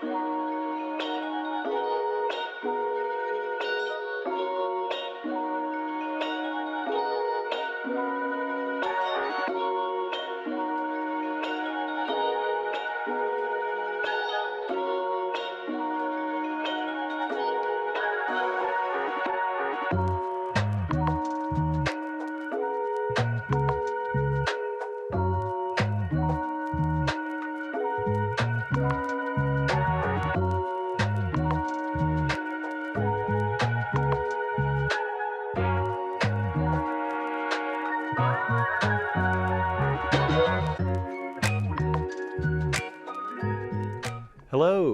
Hello,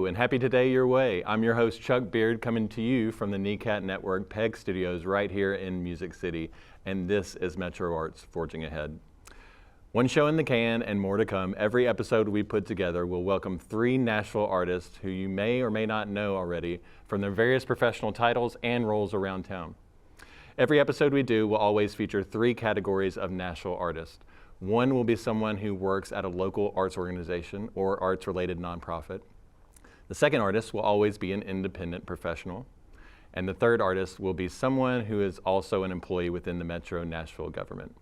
and happy today your way. I'm your host, Chuck Beard, coming to you from the NECAT Network PEG Studios right here in Music City, and this is Metro Arts Forging Ahead. One show in the can and more to come. Every episode we put together will welcome 3 Nashville artists who you may or may not know already from their various professional titles and roles around town. Every episode we do will always feature 3 categories of Nashville artists. One will be someone who works at a local arts organization or arts-related nonprofit. The second artist will always be an independent professional. And the third artist will be someone who is also an employee within the Metro Nashville government.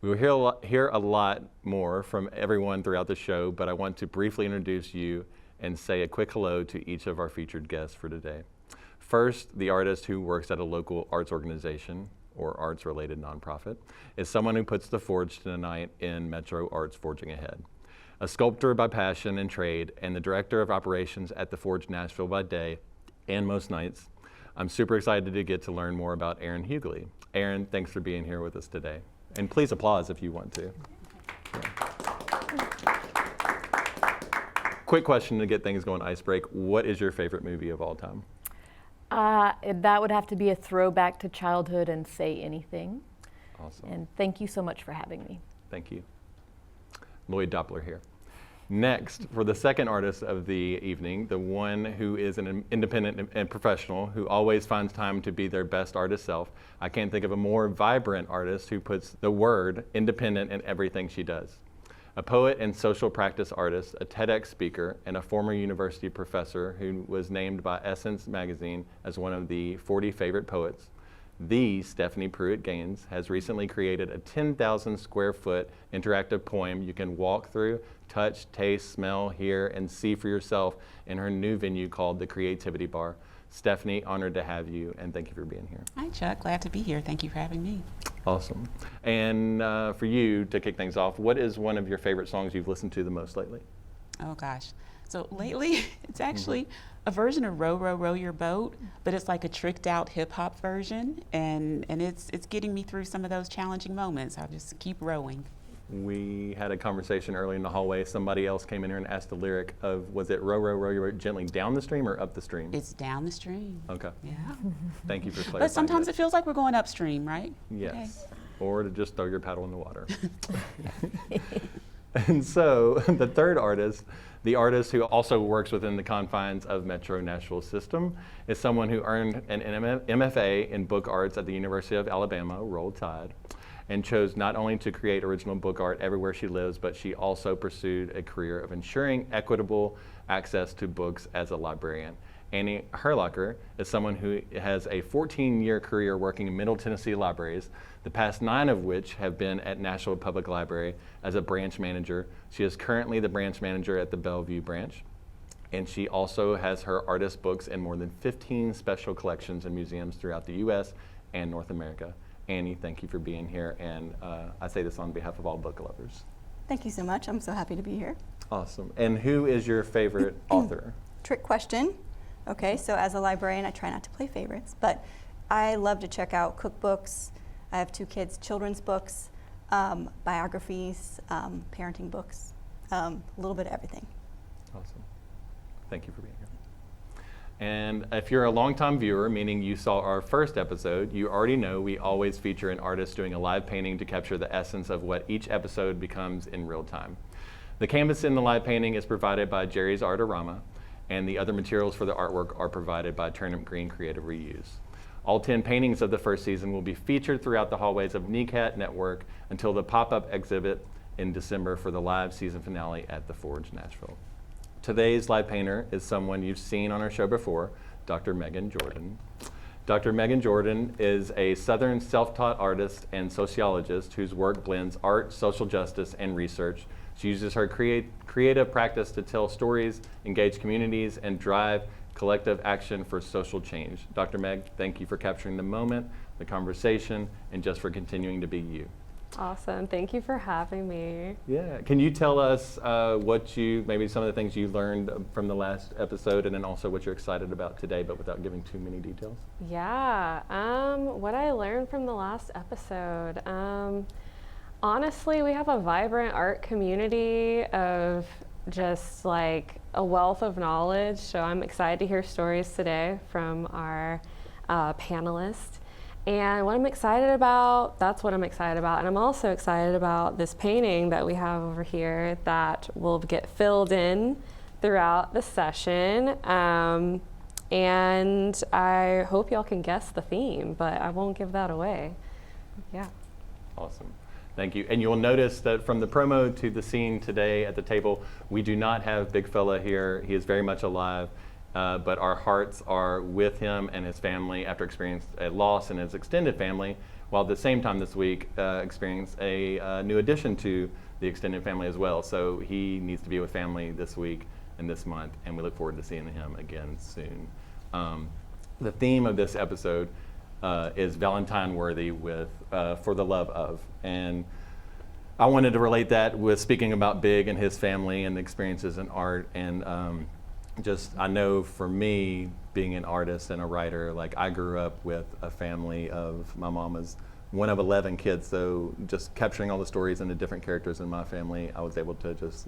We will hear a lot more from everyone throughout the show, but I want to briefly introduce you and say a quick hello to each of our featured guests for today. First, the artist who works at a local arts organization or arts-related nonprofit is someone who puts the forge to the night in Metro Arts Forging Ahead. A sculptor by passion and trade, and the director of operations at the Forge Nashville by day and most nights, I'm super excited to get to learn more about Erin Hewgley. Erin, thanks for being here with us today. And please applause if you want to. Yeah. Quick question to get things going, ice break. What is your favorite movie of all time? That would have to be a throwback to childhood and Say Anything. Awesome. And thank you so much for having me. Thank you. Lloyd Doppler here. Next, for the second artist of the evening, the one who is an independent and professional who always finds time to be their best artist self, I can't think of a more vibrant artist who puts the word independent in everything she does. A poet and social practice artist, a TEDx speaker, and a former university professor who was named by Essence magazine as one of the 40 favorite poets. The Stephanie Pruitt-Gaines has recently created a 10,000 square foot interactive poem you can walk through, touch, taste, smell, hear, and see for yourself in her new venue called the Creativity Bar. Stephanie, honored to have you, and thank you for being here. Hi, Chuck. Glad to be here. Thank you for having me. Awesome. And for you, to kick things off, what is one of your favorite songs you've listened to the most lately? Oh, gosh. So lately, it's actually a version of Row, Row, Row Your Boat, but it's like a tricked out hip hop version, and it's getting me through some of those challenging moments. I'll just keep rowing. We had a conversation early in the hallway. Somebody else came in here and asked the lyric of, was it row, row, row your boat gently down the stream or up the stream? It's down the stream. Okay. Yeah. Thank you for clarifying. But sometimes it feels like we're going upstream, right? Yes. Okay. Or to just throw your paddle in the water. And so the third artist, the artist who also works within the confines of Metro Nashville system, is someone who earned an MFA in book arts at the University of Alabama, Roll Tide, and chose not only to create original book art everywhere she lives, but she also pursued a career of ensuring equitable access to books as a librarian. Annie Herlocker is someone who has a 14-year career working in Middle Tennessee libraries, the past 9 of which have been at Nashville Public Library as a branch manager. She is currently the branch manager at the Bellevue branch, and she also has her artist books in more than 15 special collections in museums throughout the U.S. and North America. Annie, thank you for being here, and I say this on behalf of all book lovers. Thank you so much. I'm so happy to be here. Awesome. And who is your favorite author? Trick question. Okay, so as a librarian, I try not to play favorites, but I love to check out cookbooks. I have 2 kids, children's books, biographies, parenting books, a little bit of everything. Awesome. Thank you for being here. And if you're a longtime viewer, meaning you saw our first episode, you already know we always feature an artist doing a live painting to capture the essence of what each episode becomes in real time. The canvas in the live painting is provided by Jerry's Artorama, and the other materials for the artwork are provided by Turnip Green Creative Reuse. All 10 paintings of the first season will be featured throughout the hallways of NECAT Network until the pop-up exhibit in December for the live season finale at the Forge Nashville. Today's live painter is someone you've seen on our show before, Dr. Megan Jordan. Dr. Megan Jordan is a Southern self-taught artist and sociologist whose work blends art, social justice, and research. She uses her creative practice to tell stories, engage communities, and drive collective action for social change. Dr. Meg, thank you for capturing the moment, the conversation, and just for continuing to be you. Awesome. Thank you for having me. Yeah. Can you tell us maybe some of the things you learned from the last episode, and then also what you're excited about today, but without giving too many details? Yeah. What I learned from the last episode. Honestly, we have a vibrant art community of just like a wealth of knowledge. So I'm excited to hear stories today from our panelists. And what I'm excited about, that's what I'm excited about. And I'm also excited about this painting that we have over here that will get filled in throughout the session. And I hope y'all can guess the theme, but I won't give that away. Yeah. Awesome. Thank you. And you'll notice that from the promo to the scene today at the table, we do not have Big Fella here. He is very much alive. But our hearts are with him and his family after experiencing a loss in his extended family, while at the same time this week experienced a new addition to the extended family as well. So he needs to be with family this week and this month, and we look forward to seeing him again soon. The theme of this episode is Valentine Worthy with For the Love Of. And I wanted to relate that with speaking about Big and his family and the experiences in art. And I know for me, being an artist and a writer, like I grew up with a family of, my mom was one of 11 kids, so just capturing all the stories and the different characters in my family, I was able to just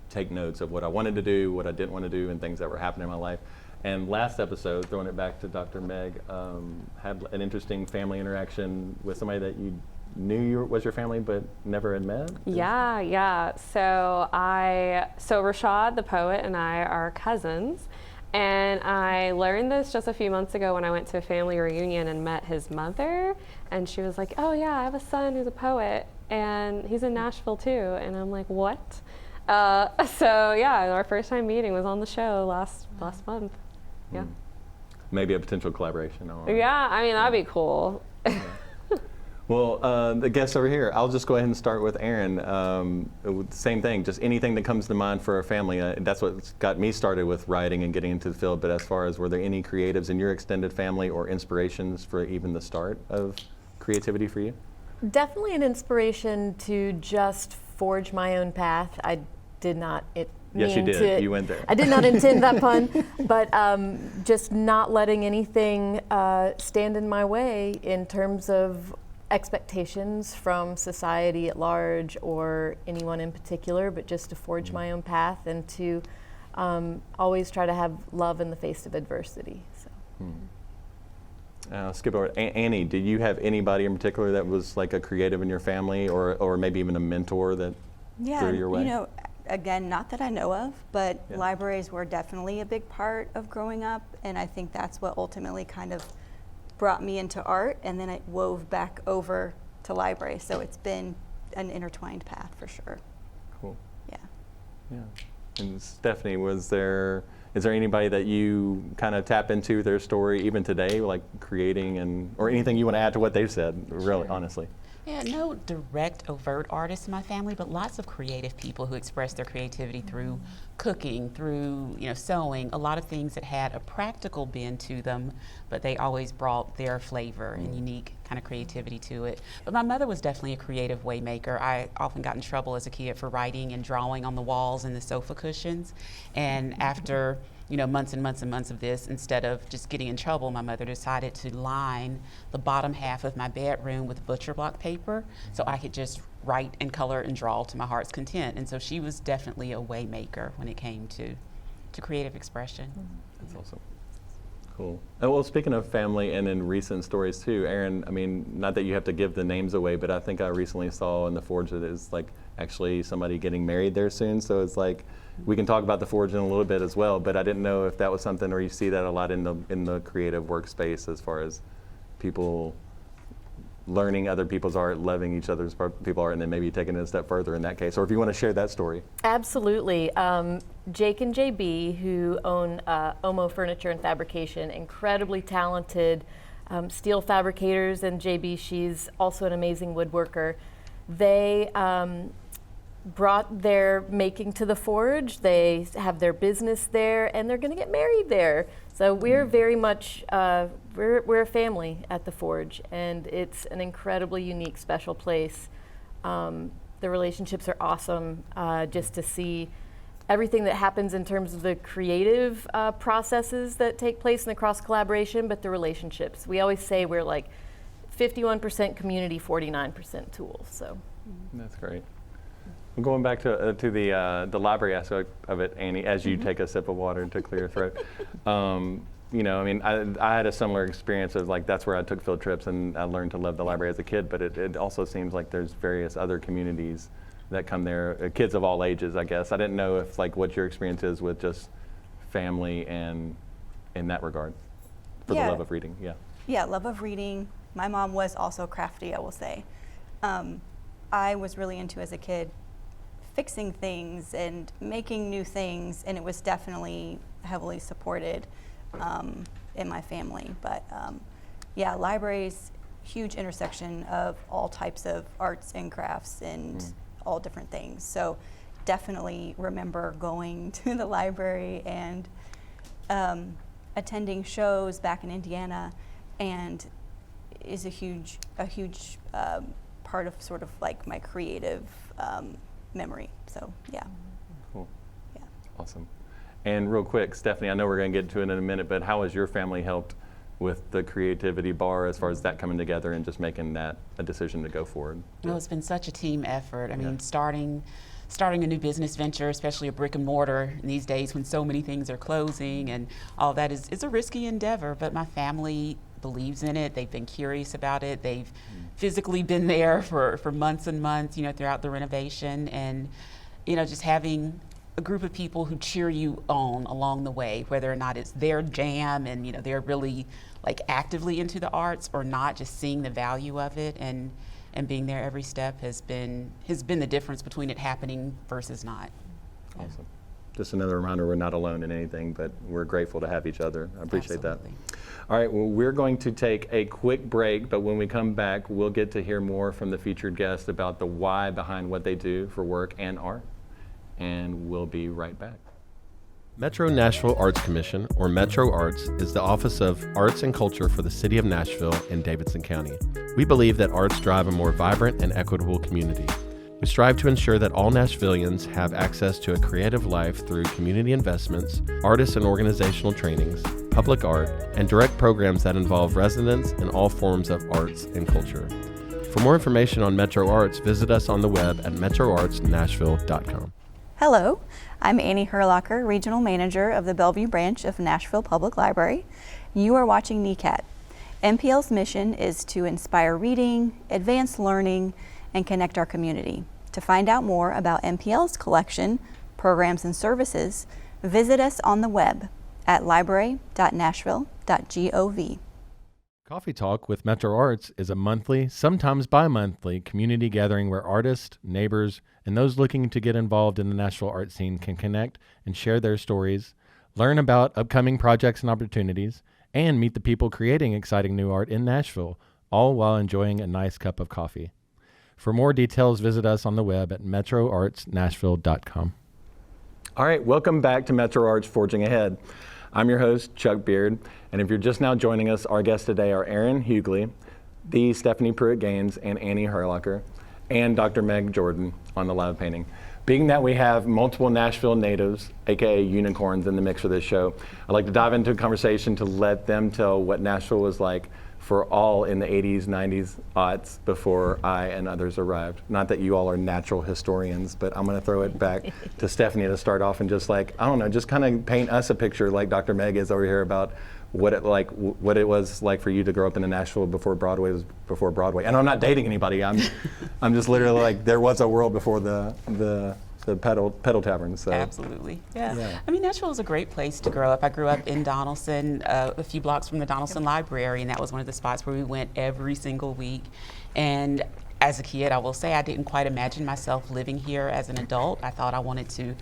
take notes of what I wanted to do, what I didn't want to do, and things that were happening in my life. And last episode, throwing it back to Dr. Meg, had an interesting family interaction with somebody that you knew was your family but never had met? Yeah. So Rashad the poet and I are cousins, and I learned this just a few months ago when I went to a family reunion and met his mother, and she was like, "Oh yeah, I have a son who's a poet and he's in Nashville too." And I'm like, "What?" So yeah, our first time meeting was on the show last month. Yeah. Maybe a potential collaboration. Yeah, I mean that'd be cool. Yeah. Well, the guests over here, I'll just go ahead and start with Erin. Same thing, just anything that comes to mind for a family. That's what got me started with writing and getting into the field. But as far as, were there any creatives in your extended family or inspirations for even the start of creativity for you? Definitely an inspiration to just forge my own path. I did not Yes, you did. You went there. I did not intend that pun, but just not letting anything stand in my way in terms of expectations from society at large or anyone in particular, but just to forge my own path and to always try to have love in the face of adversity. So. Skip over. Annie, did you have anybody in particular that was like a creative in your family, or maybe even a mentor that threw your way? You know, again, not that I know of, but libraries were definitely a big part of growing up, and I think that's what ultimately kind of brought me into art, and then it wove back over to library. So it's been an intertwined path for sure. Cool. Yeah. And Stephanie, is there anybody that you kind of tap into their story even today, like creating or anything you want to add to what they've said, really, honestly? Yeah, no direct overt artists in my family, but lots of creative people who express their creativity through cooking, through sewing, a lot of things that had a practical bend to them, but they always brought their flavor and unique kind of creativity to it. But my mother was definitely a creative way maker. I often got in trouble as a kid for writing and drawing on the walls and the sofa cushions, and after months and months and months of this, instead of just getting in trouble, my mother decided to line the bottom half of my bedroom with butcher block paper so I could just write and color and draw to my heart's content. And so she was definitely a way maker when it came to creative expression. That's awesome. Cool. Well, speaking of family and in recent stories too, Erin, I mean, not that you have to give the names away, but I think I recently saw in the Forge that it's like actually somebody getting married there soon. So it's like, we can talk about the Forge in a little bit as well, but I didn't know if that was something, or you see that a lot in the creative workspace as far as people learning other people's art, loving each other's people art, and then maybe taking it a step further in that case, or if you want to share that story. Absolutely. Jake and JB, who own Omo Furniture and Fabrication, incredibly talented steel fabricators, and JB, she's also an amazing woodworker. They brought their making to the Forge. They have their business there, and they're going to get married there. So we're very much, we're a family at the Forge, and it's an incredibly unique, special place. The relationships are awesome, just to see everything that happens in terms of the creative processes that take place in the cross collaboration, but the relationships. We always say we're like 51% community, 49% tools. So that's great. Going back to the library aspect of it, Annie, as you take a sip of water to clear your throat, you know, I mean, I had a similar experience of like, that's where I took field trips and I learned to love the library as a kid, but it also seems like there's various other communities that come there, kids of all ages, I guess. I didn't know if like what your experience is with just family and in that regard, for the love of reading, Yeah, love of reading. My mom was also crafty, I will say. I was really into, as a kid, fixing things and making new things, and it was definitely heavily supported in my family. But yeah, libraries, huge intersection of all types of arts and crafts and all different things. So definitely remember going to the library and attending shows back in Indiana, and is a huge part of sort of like my creative memory. So yeah. Cool. Yeah. Awesome. And real quick, Stephanie, I know we're going to get to it in a minute, but how has your family helped with the creativity bar as far as that coming together and just making that a decision to go forward? Well, it's been such a team effort. I mean, starting a new business venture, especially a brick and mortar in these days when so many things are closing and all that is a risky endeavor, but my family believes in it. They've been curious about it. They've physically been there for months and months, you know, throughout the renovation, and, you know, just having a group of people who cheer you on along the way, whether or not it's their jam and, you know, they're really like actively into the arts or not, just seeing the value of it and being there every step has been the difference between it happening versus not. Awesome. Just another reminder, we're not alone in anything, but we're grateful to have each other. I appreciate Absolutely. that. All right, well, we're going to take a quick break, but when we come back, we'll get to hear more from the featured guest about the why behind what they do for work and art, and we'll be right back. Metro Nashville Arts Commission, or Metro Arts, is the Office of Arts and Culture for the City of Nashville and Davidson County. We believe that arts drive a more vibrant and equitable community. We strive to ensure that all Nashvillians have access to a creative life through community investments, artist and organizational trainings, public art, and direct programs that involve residents in all forms of arts and culture. For more information on Metro Arts, visit us on the web at metroartsnashville.com. Hello, I'm Annie Herlocker, Regional Manager of the Bellevue Branch of Nashville Public Library. You are watching NECAT. MPL's mission is to inspire reading, advance learning, and connect our community. To find out more about MPL's collection, programs, and services, visit us on the web at library.nashville.gov. Coffee Talk with Metro Arts is a monthly, sometimes bi-monthly, community gathering where artists, neighbors, and those looking to get involved in the Nashville art scene can connect and share their stories, learn about upcoming projects and opportunities, and meet the people creating exciting new art in Nashville, all while enjoying a nice cup of coffee. For more details, visit us on the web at metroartsnashville.com. All right, welcome back to Metro Arts Forging Ahead. I'm your host, Chuck Beard, and if you're just now joining us, our guests today are Erin Hewgley, the Stephanie Pruitt-Gaines, and Annie Herlocker, and Dr. Meg Jordan on the live painting. Being that we have multiple Nashville natives, aka unicorns, in the mix for this show, I'd like to dive into a conversation to let them tell what Nashville was like for all in the 80s, 90s, aughts before I and others arrived. Not that you all are natural historians, but I'm gonna throw it back to Stephanie to start off and just like, I don't know, just kind of paint us a picture like Dr. Meg is over here about what it was like for you to grow up in Nashville before Broadway was before Broadway. And I'm not dating anybody. I'm just literally like, there was a world before the the pedal tavern. So Absolutely, yeah. Yeah. I mean, Nashville is a great place to grow up. I grew up in Donaldson, a few blocks from the Donaldson Library, and that was one of the spots where we went every single week. And as a kid, I will say I didn't quite imagine myself living here as an adult. I thought I wanted to,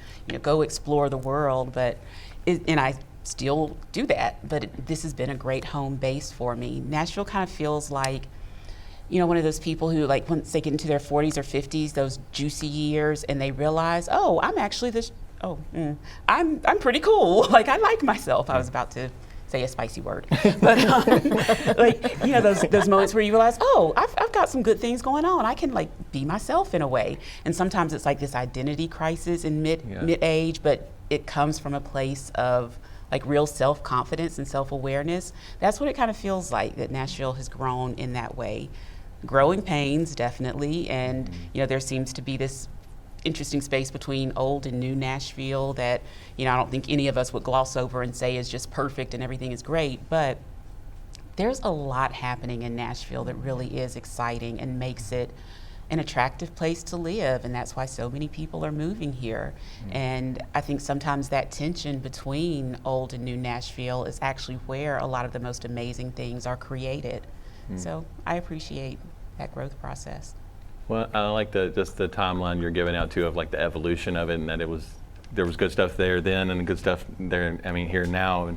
go explore the world, and I still do that. But this has been a great home base for me. Nashville kind of feels like, one of those people who, like, once they get into their 40s or 50s, those juicy years, and they realize, oh, I'm actually I'm pretty cool. Like, I like myself. I was about to say a spicy word, but those moments where you realize, oh, I've got some good things going on. I can be myself in a way. And sometimes it's like this identity crisis in mid-age, but it comes from a place of real self-confidence and self-awareness. That's what it kind of feels like, that Nashville has grown in that way. Growing pains, definitely, and there seems to be this interesting space between old and new Nashville that I don't think any of us would gloss over and say is just perfect and everything is great, but there's a lot happening in Nashville that really is exciting and makes it an attractive place to live, and that's why so many people are moving here. And I think sometimes that tension between old and new Nashville is actually where a lot of the most amazing things are created. So I appreciate that growth process. Well, I like just the timeline you're giving out too, of the evolution of it, and that there was good stuff there then and good stuff there. I mean, here now, and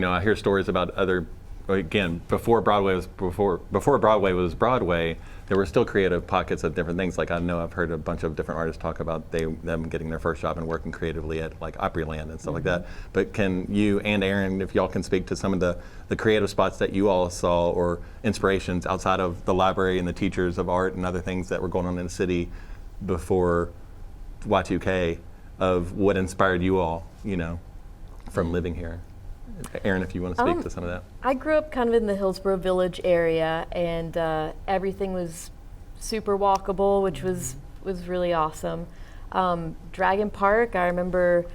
I hear stories about other. Again, before Broadway was Broadway, there were still creative pockets of different things. I know I've heard a bunch of different artists talk about them getting their first job and working creatively at Opryland and stuff like that. But can you and Erin, if y'all can speak to some of the creative spots that you all saw or inspirations outside of the library and the teachers of art and other things that were going on in the city before Y2K, of what inspired you all, from living here? Erin, if you want to speak to some of that. I grew up kind of in the Hillsborough Village area, and everything was super walkable, which was really awesome. Dragon Park, I remember,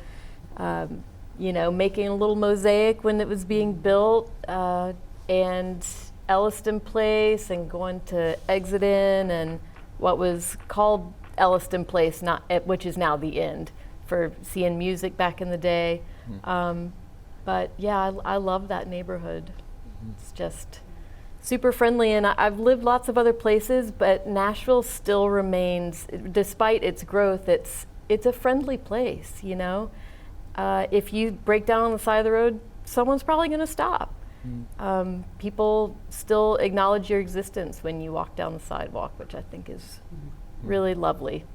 making a little mosaic when it was being built, and Elliston Place, and going to Exit-In, and what was called Elliston Place, which is now the End, for seeing music back in the day. But yeah, I love that neighborhood. It's just super friendly, and I've lived lots of other places, but Nashville still remains, despite its growth, it's a friendly place, If you break down on the side of the road, someone's probably going to stop. People still acknowledge your existence when you walk down the sidewalk, which I think is really lovely.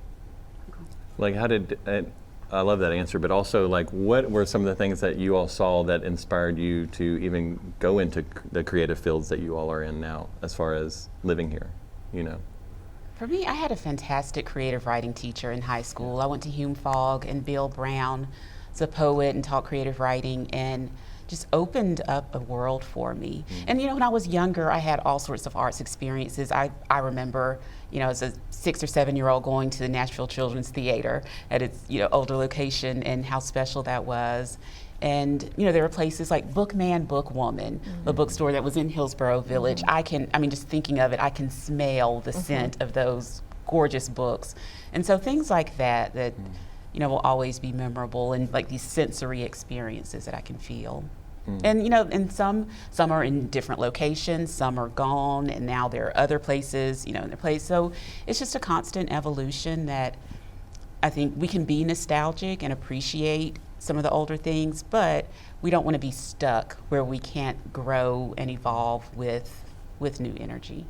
I love that answer, but also what were some of the things that you all saw that inspired you to even go into the creative fields that you all are in now, as far as living here, For me, I had a fantastic creative writing teacher in high school. I went to Hume Fogg, and Bill Brown is a poet and taught creative writing, and just opened up a world for me. And when I was younger, I had all sorts of arts experiences. I remember, as a 6 or 7 year old, going to the Nashville Children's Theater at its older location, and how special that was. And there were places like Bookman, Bookwoman, the bookstore that was in Hillsborough Village. Just thinking of it, I can smell the scent of those gorgeous books. And so things like that will always be memorable, and these sensory experiences that I can feel. And and some are in different locations, some are gone, and now there are other places, in their place. So it's just a constant evolution that I think we can be nostalgic and appreciate some of the older things, but we don't want to be stuck where we can't grow and evolve with new energy.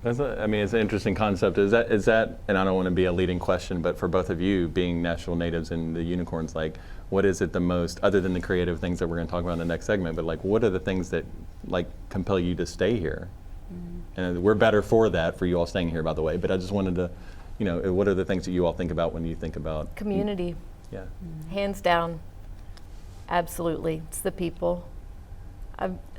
It's an interesting concept. Is that, and I don't want to be a leading question, but for both of you being Nashville natives and the unicorns, what is it the most, other than the creative things that we're going to talk about in the next segment, but what are the things that compel you to stay here? And we're better for that, for you all staying here, by the way, but I just wanted to, what are the things that you all think about when you think about community? Yeah. Hands down. Absolutely. It's the people.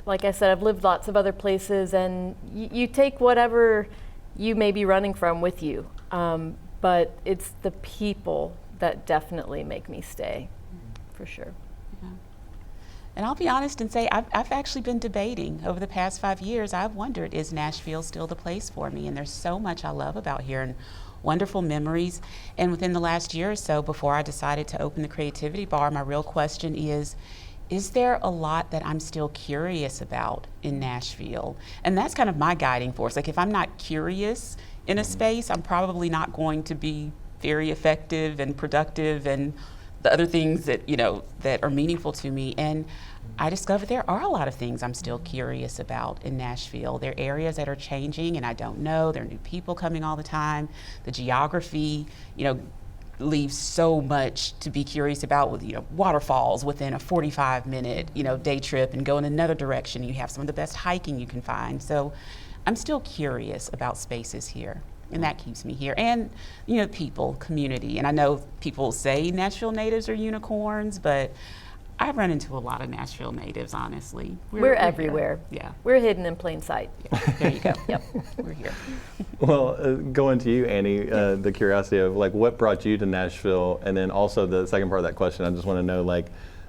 Like I said, I've lived lots of other places, and you take whatever you may be running from with you, but it's the people that definitely make me stay, for sure. And I'll be honest and say I've actually been debating over the past 5 years. I've wondered, is Nashville still the place for me? And there's so much I love about here and wonderful memories. And within the last year or so, before I decided to open the Creativity Bar, my real question is there a lot that I'm still curious about in Nashville? And that's kind of my guiding force. Like, if I'm not curious in a space, I'm probably not going to be very effective and productive and the other things that, that are meaningful to me. And I discovered there are a lot of things I'm still curious about in Nashville. There are areas that are changing and I don't know. There are new people coming all the time. The geography, leaves so much to be curious about with, waterfalls within a 45-minute, day trip, and go in another direction. You have some of the best hiking you can find. So I'm still curious about spaces here. And that keeps me here. And, people, community. And I know people say Nashville natives are unicorns, but I run into a lot of Nashville natives, honestly. We're everywhere. Yeah. We're hidden in plain sight. Yeah. There you go. Yep. We're here. Well, going to you, Annie, the curiosity of what brought you to Nashville, and then also the second part of that question, I just want to know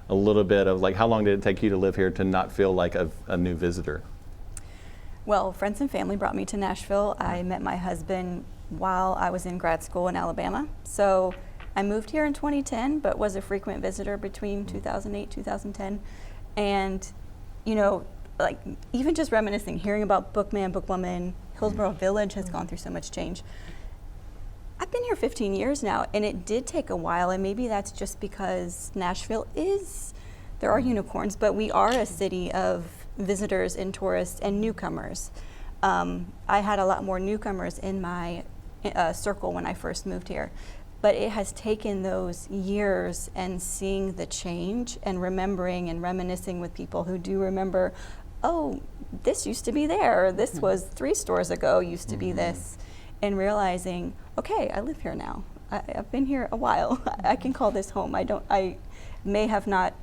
a little bit of how long did it take you to live here to not feel like a new visitor? Well, friends and family brought me to Nashville. I met my husband while I was in grad school in Alabama. So I moved here in 2010, but was a frequent visitor between 2008, 2010. And, even just reminiscing, hearing about Bookman, Bookwoman, Hillsborough Village has gone through so much change. I've been here 15 years now, and it did take a while, and maybe that's just because Nashville there are unicorns, but we are a city of visitors and tourists and newcomers. I had a lot more newcomers in my circle when I first moved here, but it has taken those years and seeing the change and remembering and reminiscing with people who do remember, oh, this used to be there, this was 3 stores ago, used to be this, and realizing, okay, I live here now. I've been here a while. I can call this home. I may have not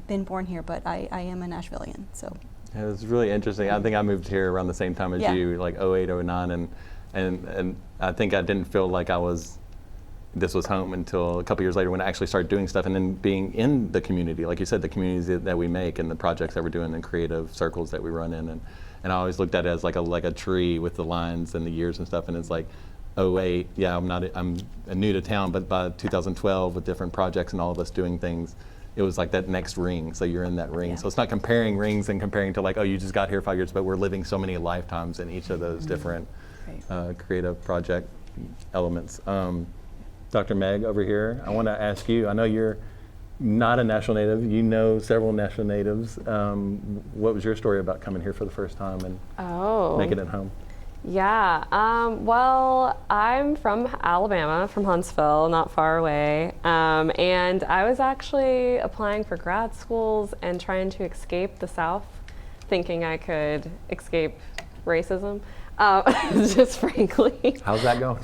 been born here, but I am a Nashvilleian, so. It was really interesting. I think I moved here around the same time as you, 08, 09, and I think I didn't feel like this was home until a couple years later when I actually started doing stuff and then being in the community, like you said, the communities that we make and the projects that we're doing and creative circles that we run in, and I always looked at it as like a tree with the lines and the years and stuff, and it's like 08, I'm new to town, but by 2012 with different projects and all of us doing things, it was like that next ring, so you're in that ring. So it's not comparing rings and comparing to you just got here 5 years, but we're living so many lifetimes in each of those different creative project elements. Dr. Meg over here, I want to ask you, I know you're not a Nashville native, you know several Nashville natives. What was your story about coming here for the first time and making it home? Yeah, well, I'm from Alabama, from Huntsville, not far away, and I was actually applying for grad schools and trying to escape the South, thinking I could escape racism, just frankly. How's that going?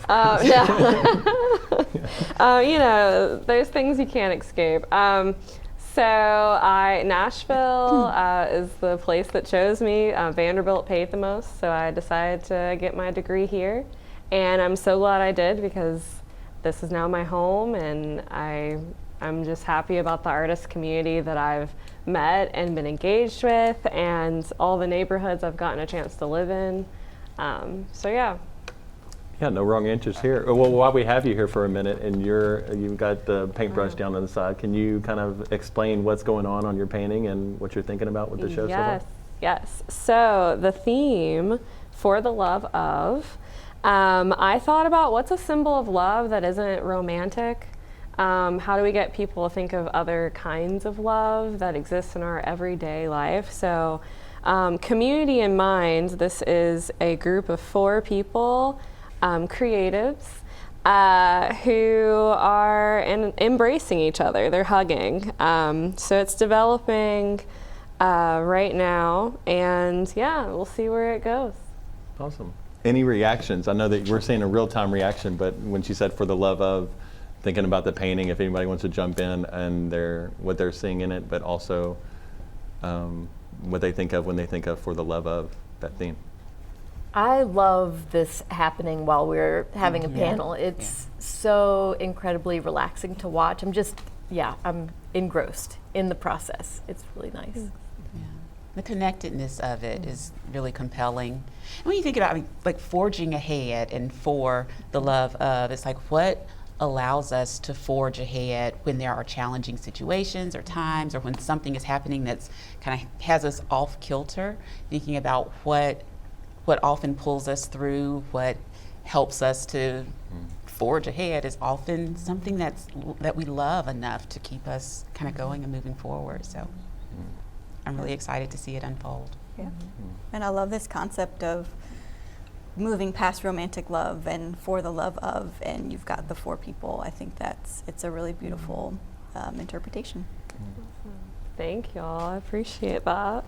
There's things you can't escape. So Nashville is the place that chose me. Vanderbilt paid the most, so I decided to get my degree here. And I'm so glad I did because this is now my home, and I'm just happy about the artist community that I've met and been engaged with, and all the neighborhoods I've gotten a chance to live in. Yeah, no wrong answers here. Well, while we have you here for a minute, and you've got the paintbrush down on the side, can you kind of explain what's going on your painting and what you're thinking about with the show so far? Yes. So the theme for the love of, I thought about what's a symbol of love that isn't romantic. How do we get people to think of other kinds of love that exist in our everyday life? So community in mind, this is a group of 4 people, creatives, who are embracing each other. They're hugging. So it's developing right now, and we'll see where it goes. Awesome. Any reactions? I know that we're seeing a real-time reaction, but when she said for the love of, thinking about the painting, if anybody wants to jump in and what they're seeing in it, but also what they think of when they think of for the love of that theme. I love this happening while we're having a panel. It's so incredibly relaxing to watch. I'm engrossed in the process. It's really nice. Yeah. The connectedness of it is really compelling. And when you think about like forging ahead and for the love of, it's like what allows us to forge ahead when there are challenging situations or times or when something is happening that's kind of has us off kilter, thinking about what often pulls us through, what helps us to forge ahead is often something that we love enough to keep us kind of going and moving forward. So I'm really excited to see it unfold. Yeah. And I love this concept of moving past romantic love and for the love of, and you've got the four people. I think it's a really beautiful interpretation. Thank y'all. I appreciate that.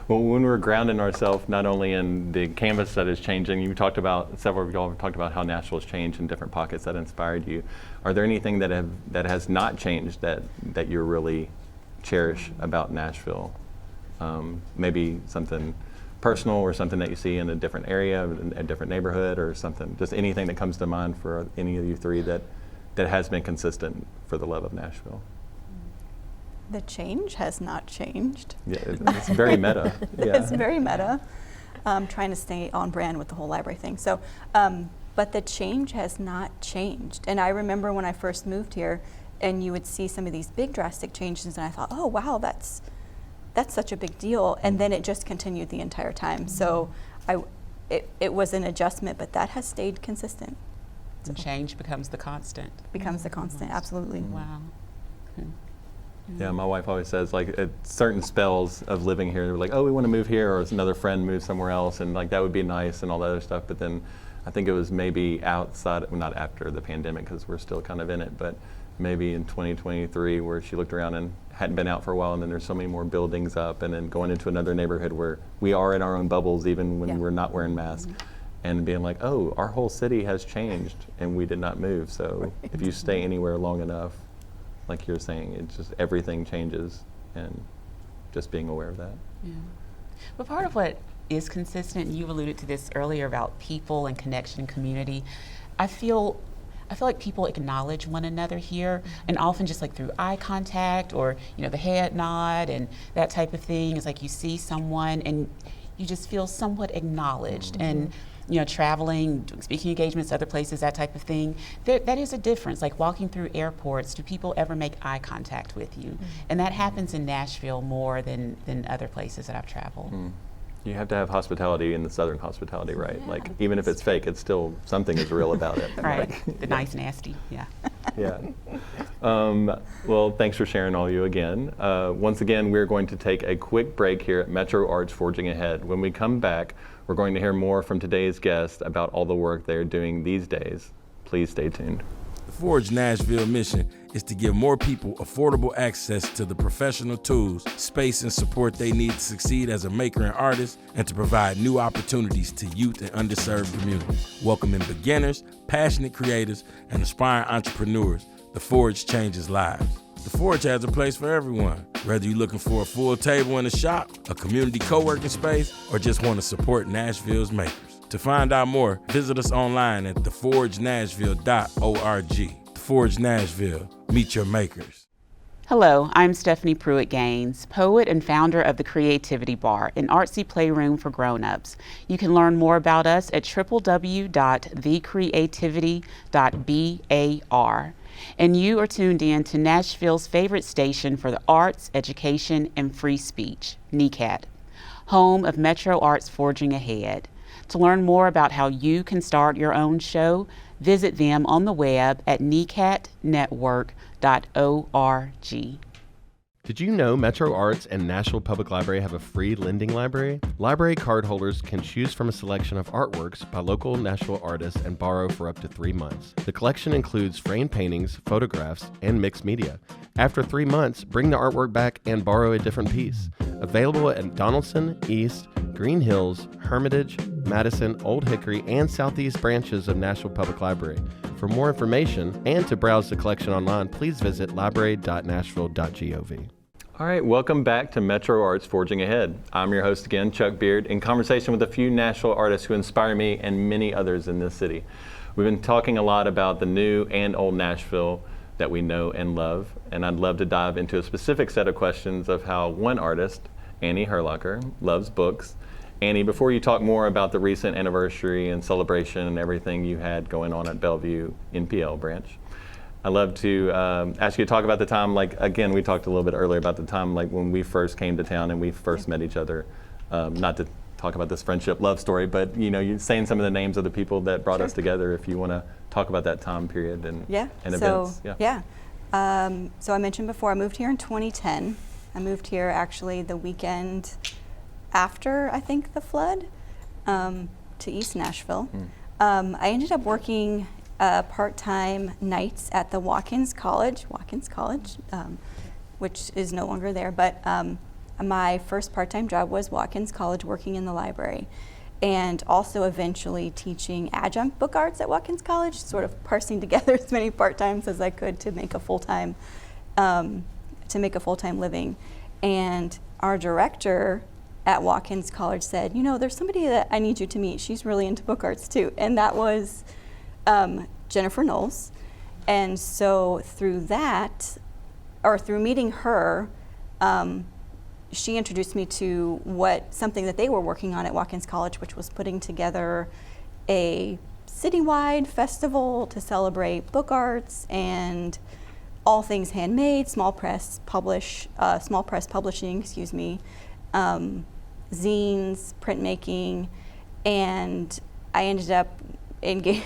Well, when we're grounding ourselves not only in the canvas that is changing, several of y'all have talked about how Nashville has changed in different pockets that inspired you. Are there anything that has not changed that you really cherish about Nashville? Maybe something personal or something that you see in a different area, a different neighborhood or something, just anything that comes to mind for any of you three that has been consistent for the love of Nashville. The change has not changed. Yeah, it's very meta. Yeah. It's very meta. Trying to stay on brand with the whole library thing. So, but the change has not changed. And I remember when I first moved here and you would see some of these big drastic changes and I thought, oh wow, that's such a big deal, and then it just continued the entire time. So it was an adjustment, but that has stayed consistent. And change becomes the constant. Becomes the constant, absolutely. Wow. Yeah, my wife always says, like, at certain spells of living here, they're like, oh, we want to move here, or another friend moves somewhere else, and like that would be nice and all that other stuff. But then I think it was maybe outside, well, not after the pandemic, because we're still kind of in it, but maybe in 2023 where she looked around and hadn't been out for a while, and then there's so many more buildings up, and then going into another neighborhood where we are in our own bubbles even when we're not wearing masks, and being like, oh, our whole city has changed and we did not move. So if you stay anywhere long enough, like you're saying, it's just everything changes, and just being aware of that. Yeah. But part of what is consistent, and you alluded to this earlier about people and connection, community, I feel like people acknowledge one another here, and often just like through eye contact or the head nod and that type of thing. It's like you see someone and you just feel somewhat acknowledged. And traveling, doing speaking engagements, other places, that type of thing, that is a difference. Like walking through airports, do people ever make eye contact with you? And that happens in Nashville more than other places that I've traveled. You have to have hospitality in the Southern hospitality, right? Yeah, like even if it's fake, it's still something is real about it. Right, the nice nasty, yeah. Yeah. Well, thanks for sharing all you again. Once again, we're going to take a quick break here at Metro Arts Forging Ahead. When we come back, we're going to hear more from today's guests about all the work they're doing these days. Please stay tuned. The Forge Nashville mission is to give more people affordable access to the professional tools, space, and support they need to succeed as a maker and artist, and to provide new opportunities to youth and underserved communities. Welcoming beginners, passionate creators, and aspiring entrepreneurs, The Forge changes lives. The Forge has a place for everyone. Whether you're looking for a full table in a shop, a community co-working space, or just want to support Nashville's makers. To find out more, visit us online at theforgenashville.org. The Forge Nashville. Meet your makers. Hello, I'm Stephanie Pruitt-Gaines, poet and founder of the Creativity Bar, an artsy playroom for grown-ups. You can learn more about us at www.thecreativity.bar. And you are tuned in to Nashville's favorite station for the arts, education, and free speech, NECAT, home of Metro Arts Forging Ahead. To learn more about how you can start your own show, visit them on the web at necatnetwork.org. Did you know Metro Arts and Nashville Public Library have a free lending library? Library card holders can choose from a selection of artworks by local Nashville artists and borrow for up to 3 months. The collection includes framed paintings, photographs, and mixed media. After 3 months, bring the artwork back and borrow a different piece. Available at Donaldson, East, Green Hills, Hermitage, Madison, Old Hickory, and Southeast branches of Nashville Public Library. For more information and to browse the collection online, please visit library.nashville.gov. All right, welcome back to Metro Arts Forging Ahead. I'm your host again, Chuck Beard, in conversation with a few Nashville artists who inspire me and many others in this city. We've been talking a lot about the new and old Nashville, that we know and love. And I'd love to dive into a specific set of questions of how one artist, Annie Herlocker, loves books. Annie, before you talk more about the recent anniversary and celebration and everything you had going on at Bellevue NPL branch, I'd love to ask you to talk about the time, like, again, we talked a little bit earlier about the time, like, when we first came to town and we first met each other. Not to talk about this friendship love story, but, you know, you're saying some of the names of the people that brought us together, if you want to talk about that time period and events. So I mentioned before, I moved here in 2010. I moved here actually the weekend after, I think, the flood, to East Nashville. I ended up working part-time nights at the Watkins College, which is no longer there, but my first part-time job was Watkins College, working in the library, and also eventually teaching adjunct book arts at Watkins College, sort of parsing together as many part-times as I could to make a full-time living. And our director at Watkins College said, you know, there's somebody that I need you to meet. She's really into book arts too. And that was Jennifer Knowles. And so through meeting her, she introduced me to something that they were working on at Watkins College, which was putting together a citywide festival to celebrate book arts and all things handmade, small press publishing, zines, printmaking, and I ended up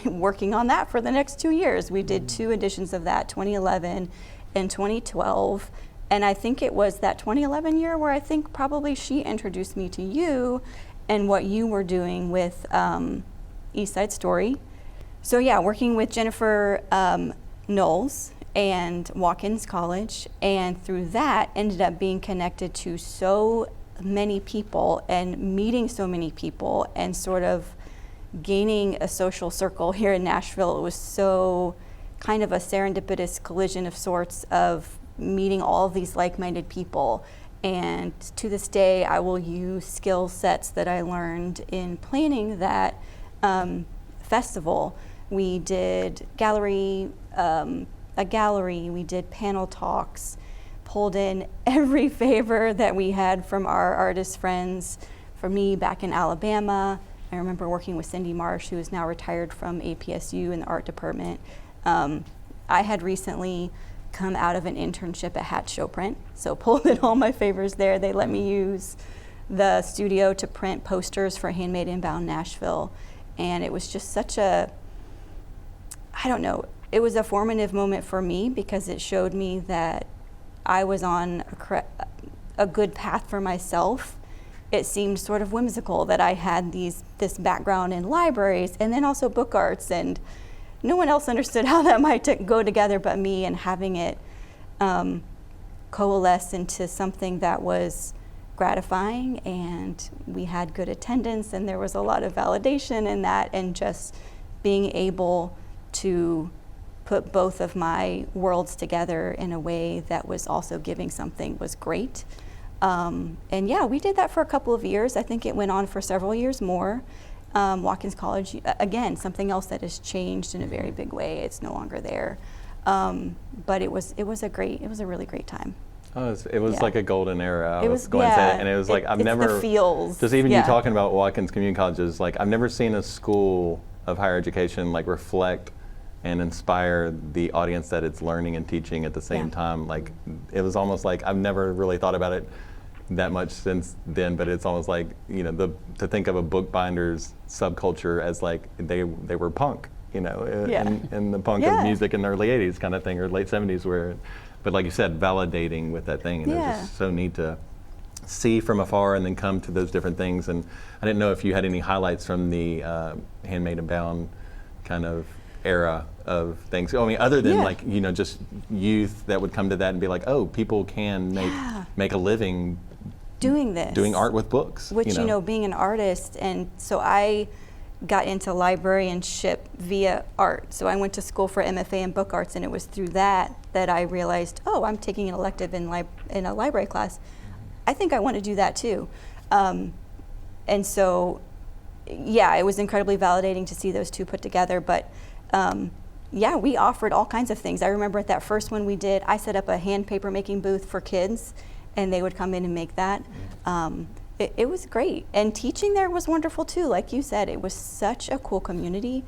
working on that for the next 2 years. We did 2 editions of that, 2011 and 2012. And I think it was that 2011 year where I think probably she introduced me to you and what you were doing with East Side Story. So yeah, working with Jennifer Knowles and Watkins College, and through that ended up being connected to so many people and meeting so many people and sort of gaining a social circle here in Nashville. It was so kind of a serendipitous collision of sorts of meeting all of these like-minded people. And to this day, I will use skill sets that I learned in planning that festival. We did a gallery, we did panel talks, pulled in every favor that we had from our artist friends. For me, back in Alabama, I remember working with Cindy Marsh, who is now retired from APSU in the art department. I had recently come out of an internship at Hatch Show Print, so pulled in all my favors there. They let me use the studio to print posters for Handmade Inbound Nashville, and it was just such a, I don't know, it was a formative moment for me because it showed me that I was on a good path for myself. It seemed sort of whimsical that I had this background in libraries and then also book arts, and no one else understood how that might go together but me, and having it coalesce into something that was gratifying, and we had good attendance and there was a lot of validation in that, and just being able to put both of my worlds together in a way that was also giving something was great. And yeah, we did that for a couple of years. I think it went on for several years more. Watkins College, again, something else that has changed in a very big way. It's no longer there. But it was a really great time. Oh, it was like a golden era. I was going to say, and it was like, I've never, the feels. Just even you talking about Watkins Community Colleges, like I've never seen a school of higher education like reflect and inspire the audience that it's learning and teaching at the same time. Like it was almost like, I've never really thought about it that much since then, but it's almost like, you know, to think of a bookbinder's subculture as like they were punk, you know, and the punk of music in the early 80s kind of thing, or late 70s, where, but like you said, validating with that thing, and it was just so neat to see from afar and then come to those different things. And I didn't know if you had any highlights from the Handmade and Bound kind of era of things. I mean, other than like, you know, just youth that would come to that and be like, oh, people can make a living doing this, doing art with books, which, you know, being an artist. And so I got into librarianship via art. So I went to school for MFA in book arts, and it was through that I realized, oh, I'm taking an elective in a library class. I think I want to do that too. And so, yeah, it was incredibly validating to see those two put together. But yeah, we offered all kinds of things. I remember at that first one we did, I set up a hand paper making booth for kids, and they would come in and make that. It was great. And teaching there was wonderful too. Like you said, it was such a cool community.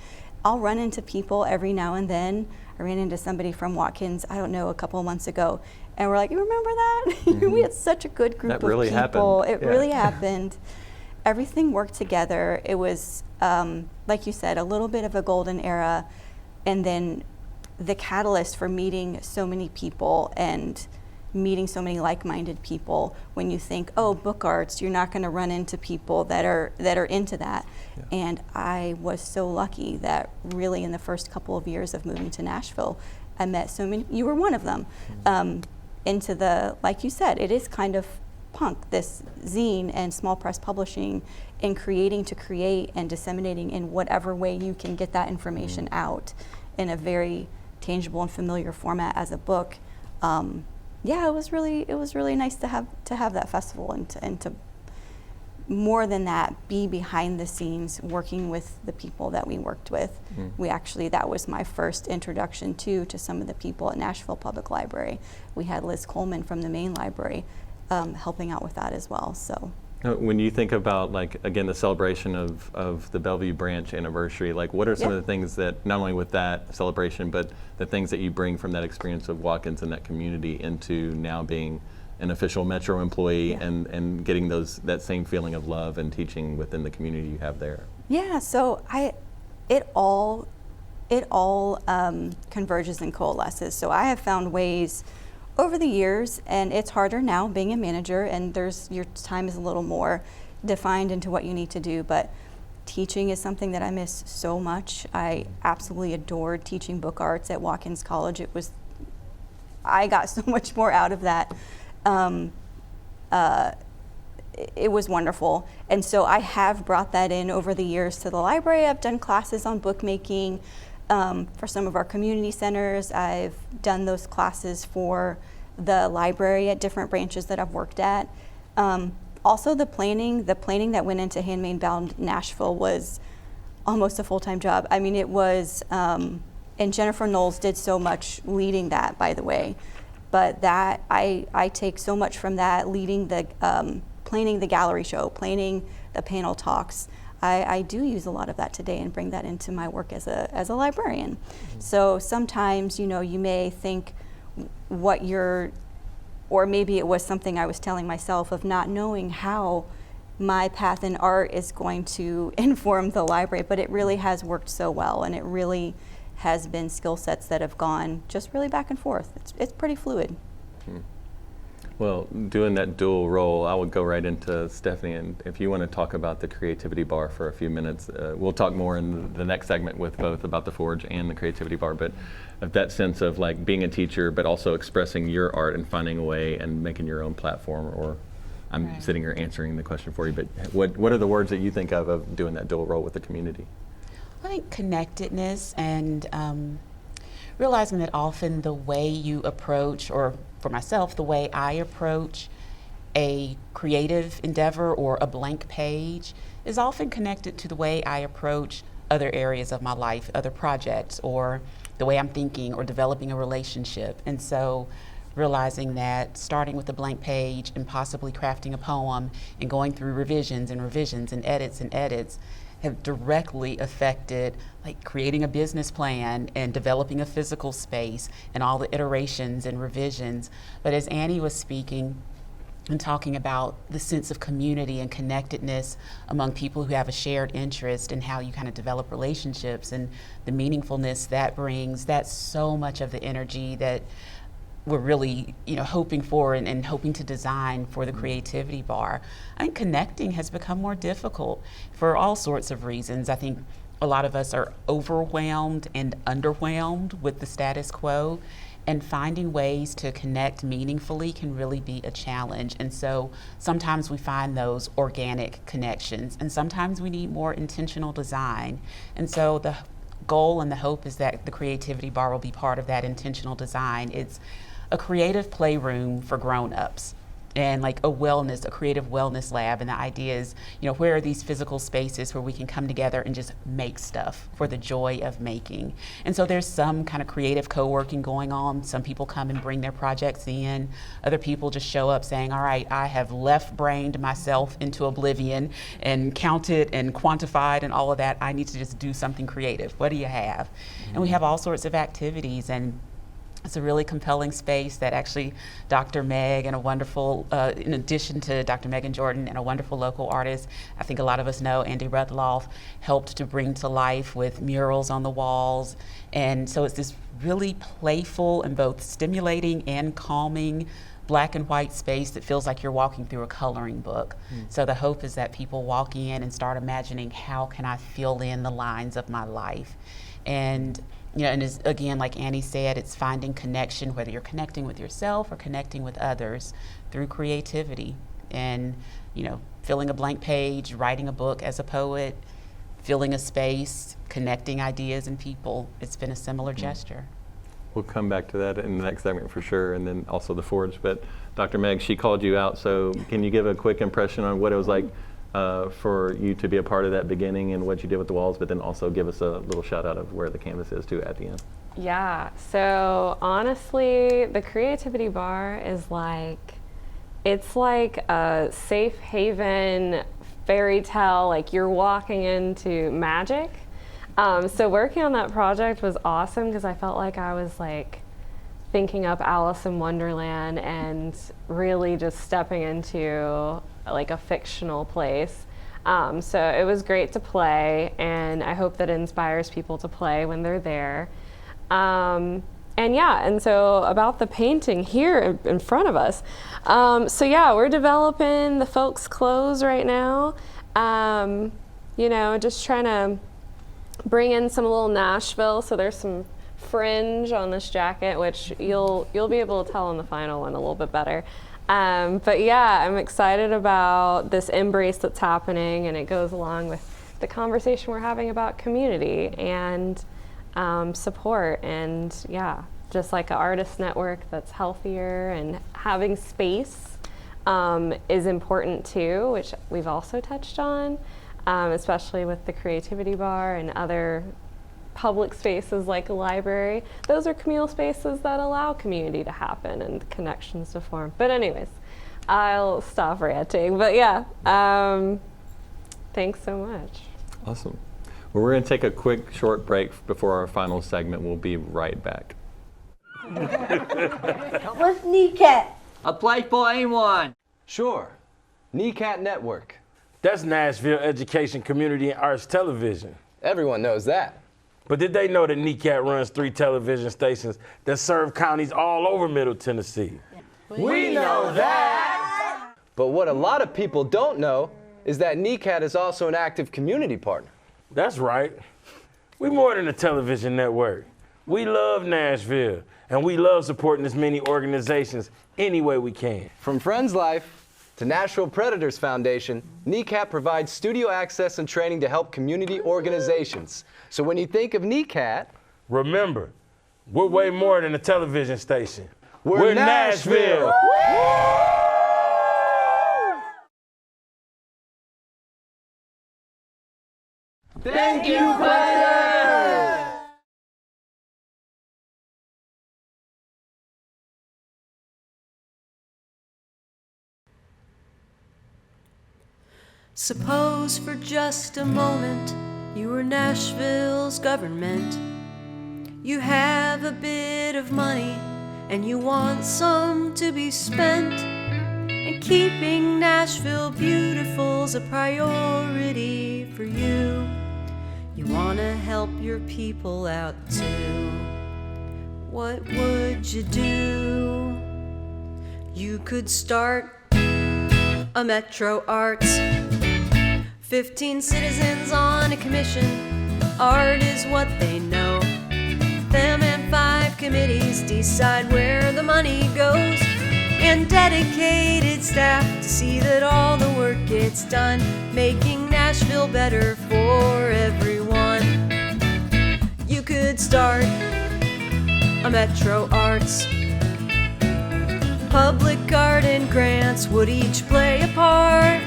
I'll run into people every now and then. I ran into somebody from Watkins, I don't know, a couple of months ago, and we're like, you remember that? We had such a good group That really of people. happened. It really happened. Everything worked together. It was, like you said, a little bit of a golden era, and then the catalyst for meeting so many people and meeting so many like-minded people. When you think, oh, book arts, you're not going to run into people that are into that. Yeah. And I was so lucky that really in the first couple of years of moving to Nashville, I met so many. You were one of them. Into the, like you said, it is kind of punk, this zine and small press publishing, and creating to create and disseminating in whatever way you can get that information out in a very tangible and familiar format as a book. Yeah, it was really nice to have that festival and to more than that, be behind the scenes working with the people that we worked with. We actually, that was my first introduction to some of the people at Nashville Public Library. We had Liz Coleman from the main library helping out with that as well. So when you think about, like, again, the celebration of the Bellevue branch anniversary, like, what are some of the things that, not only with that celebration, but the things that you bring from that experience of Watkins and that community into now being an official Metro employee and getting that same feeling of love and teaching within the community you have there? Yeah, so it all converges and coalesces. So I have found ways over the years, and it's harder now being a manager, and your time is a little more defined into what you need to do, but teaching is something that I miss so much. I absolutely adored teaching book arts at Watkins College. I got so much more out of that. It was wonderful. And so I have brought that in over the years to the library. I've done classes on bookmaking for some of our community centers. I've done those classes for the library at different branches that I've worked at. Also the planning that went into Handmaid Bound Nashville was almost a full-time job. I mean, it was, and Jennifer Knowles did so much leading that, by the way. But that, I take so much from that, leading the, planning the gallery show, planning the panel talks. I do use a lot of that today and bring that into my work as a librarian. So sometimes, you may think or maybe it was something I was telling myself of not knowing how my path in art is going to inform the library, but it really has worked so well, and it really has been skill sets that have gone just really back and forth. It's pretty fluid. Well, doing that dual role, I would go right into Stephanie, and if you want to talk about the Creativity Bar for a few minutes, we'll talk more in the next segment with both about the Forge and the Creativity Bar, but of that sense of, like, being a teacher, but also expressing your art and finding a way and making your own platform, or I'm sitting here answering the question for you, but what are the words that you think of doing that dual role with the community? I think connectedness and realizing that often the way you approach, or for myself, the way I approach a creative endeavor or a blank page is often connected to the way I approach other areas of my life, other projects, or the way I'm thinking or developing a relationship. And so realizing that starting with a blank page and possibly crafting a poem and going through revisions and edits have directly affected, like, creating a business plan and developing a physical space and all the iterations and revisions. But as Annie was speaking and talking about the sense of community and connectedness among people who have a shared interest and how you kind of develop relationships and the meaningfulness that brings, that's so much of the energy that we're really, hoping for and hoping to design for the Creativity Bar. I think connecting has become more difficult for all sorts of reasons. I think a lot of us are overwhelmed and underwhelmed with the status quo, and finding ways to connect meaningfully can really be a challenge. And so sometimes we find those organic connections, and sometimes we need more intentional design. And so the goal and the hope is that the Creativity Bar will be part of that intentional design. It's a creative playroom for grown-ups. and like a creative wellness lab. And the idea is, where are these physical spaces where we can come together and just make stuff for the joy of making. And so there's some kind of creative co-working going on. Some people come and bring their projects in. Other people just show up saying, all right, I have left-brained myself into oblivion and counted and quantified and all of that. I need to just do something creative. What do you have? And we have all sorts of activities, and it's a really compelling space that actually Dr. Meg and a wonderful, in addition to Dr. Megan Jordan and a wonderful local artist, I think a lot of us know, Andy Rudloff, helped to bring to life with murals on the walls. And so it's this really playful and both stimulating and calming black and white space that feels like you're walking through a coloring book. So the hope is that people walk in and start imagining, how can I fill in the lines of my life? And and it's, again, like Annie said, it's finding connection, whether you're connecting with yourself or connecting with others through creativity. And, filling a blank page, writing a book as a poet, filling a space, connecting ideas and people. It's been a similar gesture. We'll come back to that in the next segment for sure, and then also the Forge. But Dr. Meg, she called you out, so can you give a quick impression on what it was like for you to be a part of that beginning and what you did with the walls, but then also give us a little shout out of where the canvas is too at the end? Yeah, so honestly, the Creativity Bar is it's like a safe haven fairy tale, like you're walking into magic. So working on that project was awesome because I felt like I was thinking up Alice in Wonderland and really just stepping into a fictional place. So it was great to play, and I hope that it inspires people to play when they're there. And so about the painting here in front of us. We're developing the folks' clothes right now. Just trying to bring in some little Nashville. So there's some fringe on this jacket, which you'll be able to tell in the final one a little bit better. I'm excited about this embrace that's happening, and it goes along with the conversation we're having about community and support, and just like an artist network that's healthier, and having space is important too, which we've also touched on, especially with the Creativity Bar and other public spaces like a library. Those are communal spaces that allow community to happen and connections to form. But anyways, I'll stop ranting. But thanks so much. Awesome. Well, we're going to take a quick short break before our final segment. We'll be right back. What's NECAT? A place for anyone. Sure. NECAT Network. That's Nashville Education, Community, and Arts Television. Everyone knows that. But did they know that NECAT runs 3 television stations that serve counties all over Middle Tennessee? We know that! But what a lot of people don't know is that NECAT is also an active community partner. That's right. We're more than a television network. We love Nashville, and we love supporting as many organizations any way we can. From Friends Life to Nashville Predators Foundation, NECAT provides studio access and training to help community organizations. So when you think of NECAT, remember, we're way more than a television station. We're Nashville! Thank you, Predators! Suppose for just a moment you were Nashville's government. You have a bit of money and you want some to be spent. And keeping Nashville beautiful's a priority for you. You want to help your people out too. What would you do? You could start a Metro Arts. 15 citizens on a commission. Art is what they know. Them and 5 committees decide where the money goes. And dedicated staff to see that all the work gets done, making Nashville better for everyone. You could start a Metro Arts. Public garden grants would each play a part,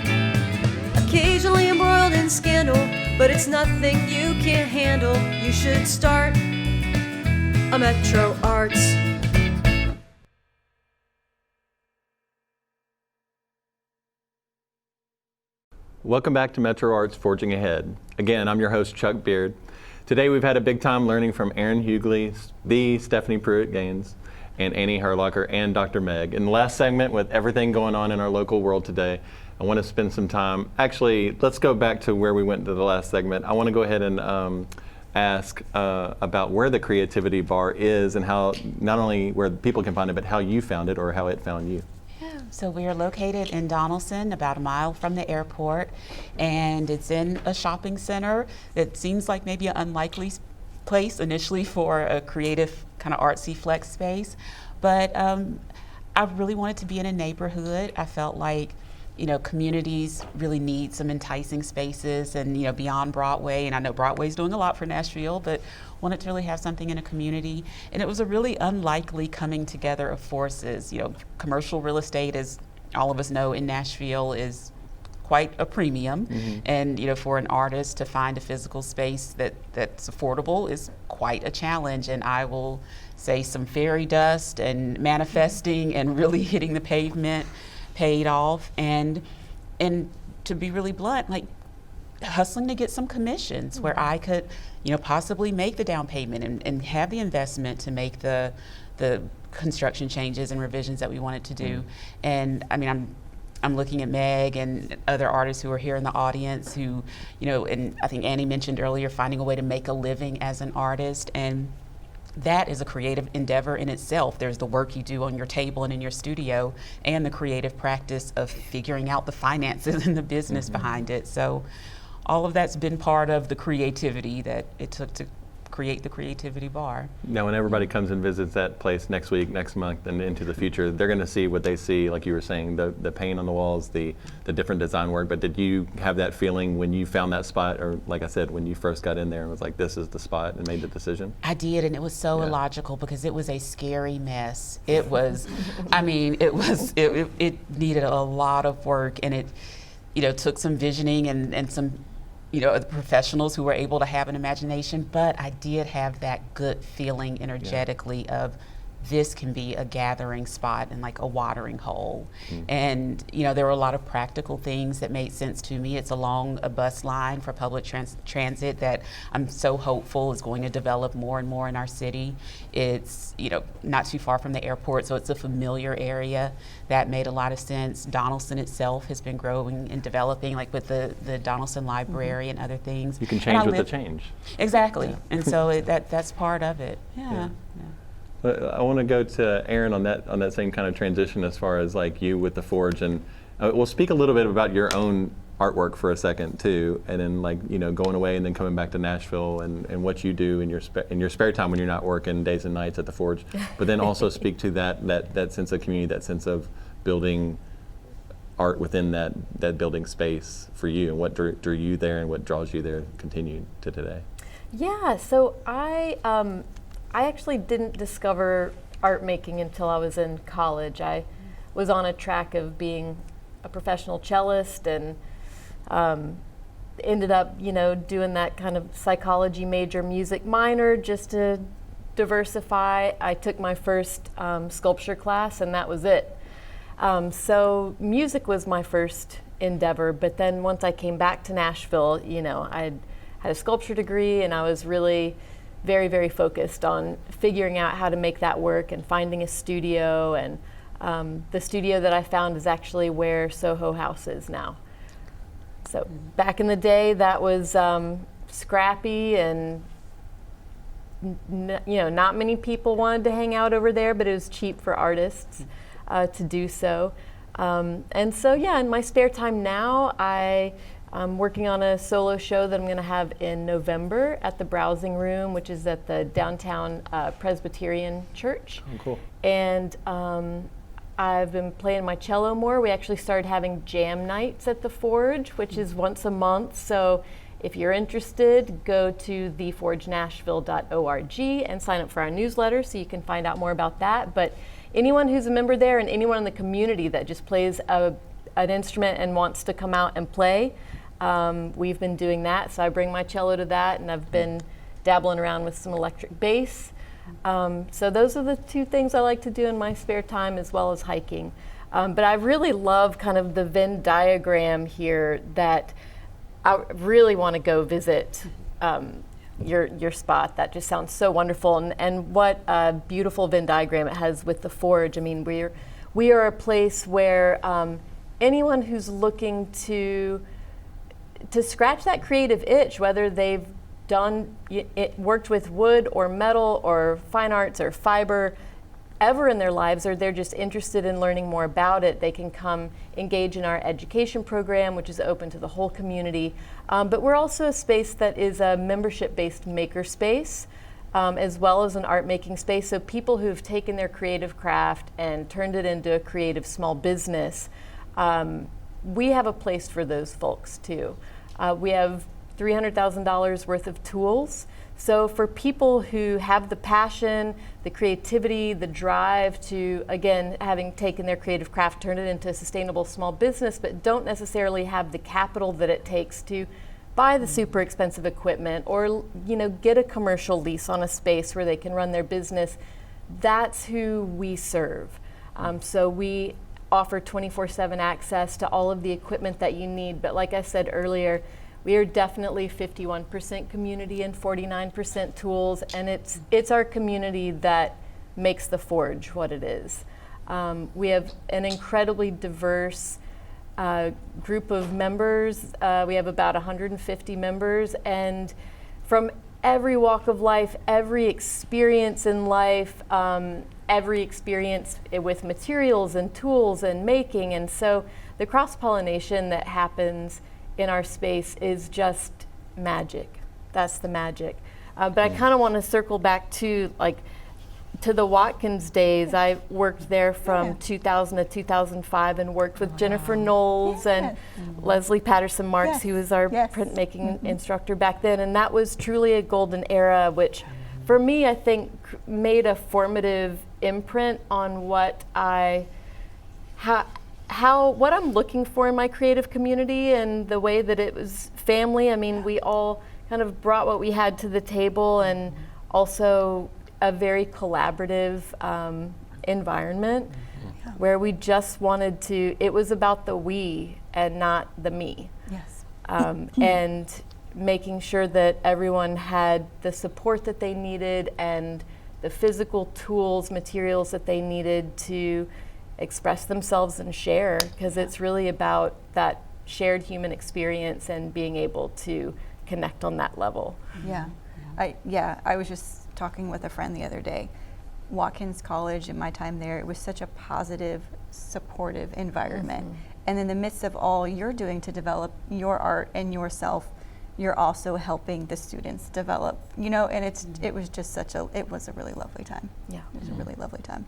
occasionally embroiled in scandal, but it's nothing you can't handle. You should start a Metro Arts. Welcome back to Metro Arts Forging Ahead. Again, I'm your host, Chuck Beard. Today we've had a big time learning from Erin Hewgley, the Stephanie Pruitt-Gaines, and Annie Herlocker, and Dr. Meg. In the last segment, with everything going on in our local world today, I want to spend some time, actually, let's go back to where we went to the last segment. I want to go ahead and ask about where the Creativity Bar is and how, not only where people can find it, but how you found it or how it found you. So we are located in Donaldson, about a mile from the airport, and it's in a shopping center that seems like maybe an unlikely place initially for a creative kind of artsy flex space. But I really wanted to be in a neighborhood. I felt like, you know, communities really need some enticing spaces and, you know, beyond Broadway, and I know Broadway's doing a lot for Nashville, but wanted to really have something in a community. And it was a really unlikely coming together of forces. You know, commercial real estate, as all of us know in Nashville, is quite a premium. And, you know, for an artist to find a physical space that's affordable is quite a challenge. And I will say some fairy dust and manifesting and really hitting the pavement paid off, and to be really blunt, like hustling to get some commissions where I could, you know, possibly make the down payment and have the investment to make the construction changes and revisions that we wanted to do. And I mean, I'm looking at Meg and other artists who are here in the audience who, you know, and I think Annie mentioned earlier, finding a way to make a living as an artist, and that is a creative endeavor in itself. There's the work you do on your table and in your studio, and the creative practice of figuring out the finances and the business behind it. So all of that's been part of the creativity that it took to create the Creativity Bar. Now, when everybody comes and visits that place next week, next month, and into the future, they're going to see what they see, like you were saying, the paint on the walls, the different design work. But did you have that feeling when you found that spot, or like I said, when you first got in there and was like, this is the spot, and made the decision? I did, and it was so illogical because it was a scary mess. It was, I mean, it needed a lot of work, and it, you know, took some visioning and some, you know, the professionals who were able to have an imagination, but I did have that good feeling energetically of this can be a gathering spot and like a watering hole. And, you know, there were a lot of practical things that made sense to me. It's along a bus line for public transit that I'm so hopeful is going to develop more and more in our city. It's, you know, not too far from the airport, so it's a familiar area. That made a lot of sense. Donaldson itself has been growing and developing, like with the Donaldson Library and other things. You can change with the change. Exactly, and so that's part of it. I want to go to Erin on that same kind of transition as far as like you with the Forge, and we'll speak a little bit about your own artwork for a second too, and then like, you know, going away and then coming back to Nashville and what you do in your spare time when you're not working days and nights at the Forge, but then also speak to that sense of community, that sense of building art within that building space for you, and what drew you there and what draws you there continue to today. Yeah, so I actually didn't discover art making until I was in college. I was on a track of being a professional cellist, and ended up, you know, doing that kind of psychology major, music minor, just to diversify. I took my first sculpture class, and that was it. So music was my first endeavor, but then once I came back to Nashville, you know, I had a sculpture degree, and I was really very, very focused on figuring out how to make that work and finding a studio. And the studio that I found is actually where Soho House is now. So back in the day, that was scrappy, and you know, not many people wanted to hang out over there, but it was cheap for artists to do so. And so, yeah, in my spare time now, I'm working on a solo show that I'm going to have in November at the Browsing Room, which is at the downtown Presbyterian Church. Oh, cool. And I've been playing my cello more. We actually started having jam nights at the Forge, which is once a month. So if you're interested, go to theforgenashville.org and sign up for our newsletter so you can find out more about that. But anyone who's a member there and anyone in the community that just plays an instrument and wants to come out and play. We've been doing that, so I bring my cello to that, and I've been dabbling around with some electric bass. So those are the two things I like to do in my spare time, as well as hiking. But I really love kind of the Venn diagram here, that I really want to go visit your spot. That just sounds so wonderful, and what a beautiful Venn diagram it has with the Forge. I mean, we are a place where anyone who's looking to scratch that creative itch, whether they've worked with wood or metal or fine arts or fiber ever in their lives, or they're just interested in learning more about it, they can come engage in our education program, which is open to the whole community. But we're also a space that is a membership-based maker space, as well as an art making space. So people who've taken their creative craft and turned it into a creative small business, we have a place for those folks too. We have $300,000 worth of tools. So for people who have the passion, the creativity, the drive to, again, having taken their creative craft, turn it into a sustainable small business, but don't necessarily have the capital that it takes to buy the super expensive equipment, or get a commercial lease on a space where they can run their business, that's who we serve. So we offer 24/7 access to all of the equipment that you need. But like I said earlier, we are definitely 51% community and 49% tools, and it's our community that makes the Forge what it is. We have an incredibly diverse group of members. We have about 150 members, and from every walk of life, every experience in life, every experience with materials and tools and making. And so the cross-pollination that happens in our space is just magic. That's the magic. But I kind of want to circle back to the Watkins days. I worked there from 2000 to 2005 and worked with Jennifer Knowles and Leslie Patterson Marks, who was our printmaking instructor back then. And that was truly a golden era, which for me, I think made a formative imprint on what what I'm looking for in my creative community, and the way that it was family. I mean, we all kind of brought what we had to the table, and also a very collaborative environment where we just wanted to, it was about the we and not the me. Yes. And making sure that everyone had the support that they needed and the physical tools, materials that they needed to express themselves and share, because it's really about that shared human experience and being able to connect on that level. I was just talking with a friend the other day. Watkins College, in my time there, it was such a positive, supportive environment. And in the midst of all you're doing to develop your art and yourself, you're also helping the students develop, and it was just it was a really lovely time. Yeah. It was a really lovely time.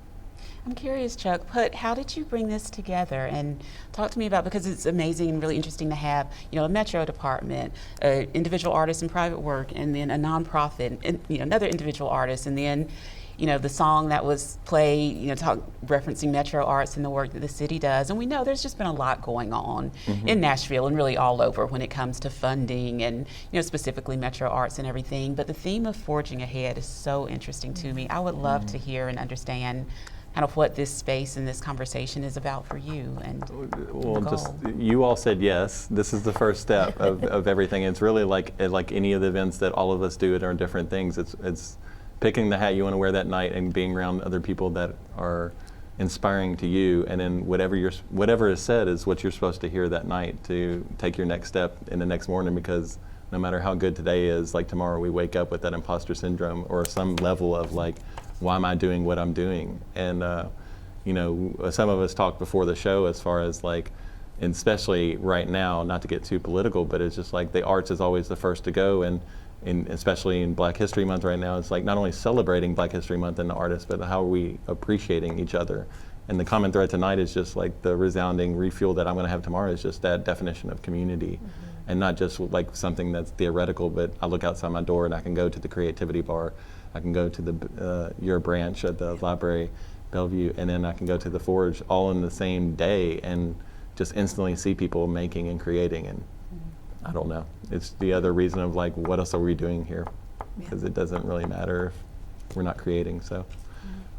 I'm curious, Chuck, how did you bring this together? And talk to me about, because it's amazing and really interesting to have, a Metro department, individual artists in private work, and then a nonprofit, and another individual artist, and then, the song that was played, referencing Metro Arts and the work that the city does. And we know there's just been a lot going on in Nashville and really all over when it comes to funding and, specifically Metro Arts and everything. But the theme of Forging Ahead is so interesting to me. I would love to hear and understand kind of what this space and this conversation is about for you. And you all said yes. This is the first step of everything. It's really like any of the events that all of us do are different things. It's picking the hat you want to wear that night and being around other people that are inspiring to you, and then whatever is said is what you're supposed to hear that night to take your next step in the next morning, because no matter how good today is, tomorrow we wake up with that imposter syndrome or some level of why am I doing what I'm doing? And some of us talked before the show as far as and especially right now, not to get too political, but it's just the arts is always the first to go, and especially in Black History Month right now, it's not only celebrating Black History Month and the artists, but how are we appreciating each other? And the common thread tonight is just the resounding refuel that I'm going to have tomorrow is just that definition of community, and not just something that's theoretical, but I look outside my door and I can go to the creativity bar, I can go to your branch at the library, Bellevue, and then I can go to the Forge all in the same day and just instantly see people making and creating. And I don't know. It's the other reason of like, what else are we doing here? Because it doesn't really matter if we're not creating. So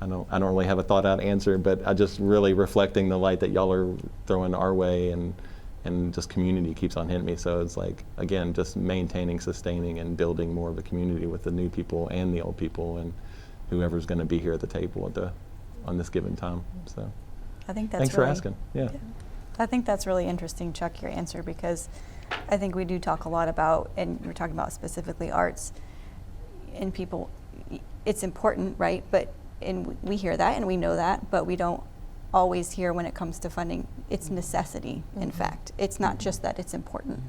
I don't really have a thought out answer, but I just really reflecting the light that y'all are throwing our way, and just community keeps on hitting me. So it's like, again, just maintaining, sustaining, and building more of a community with the new people and the old people and whoever's going to be here at the table on this given time. So I think that's thanks for asking. Yeah. I think that's really interesting, Chuck, your answer, because I think we do talk a lot about, and we're talking about specifically arts, and people, it's important, right? And we hear that and we know that, but we don't always hear when it comes to funding, it's necessity, in fact. It's not just that it's important.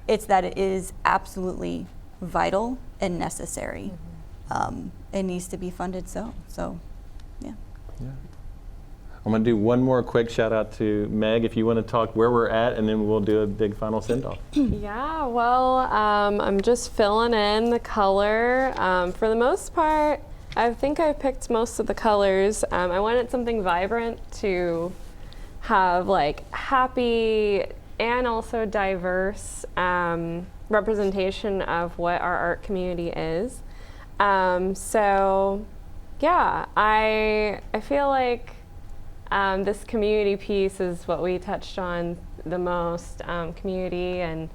It's that it is absolutely vital and necessary. It needs to be funded so, yeah. I'm going to do one more quick shout out to Meg, if you want to talk where we're at, and then we'll do a big final send off. Yeah, well, I'm just filling in the color. For the most part, I think I picked most of the colors. I wanted something vibrant to have like happy and also diverse representation of what our art community is. So yeah, I feel like this community piece is what we touched on the most, community and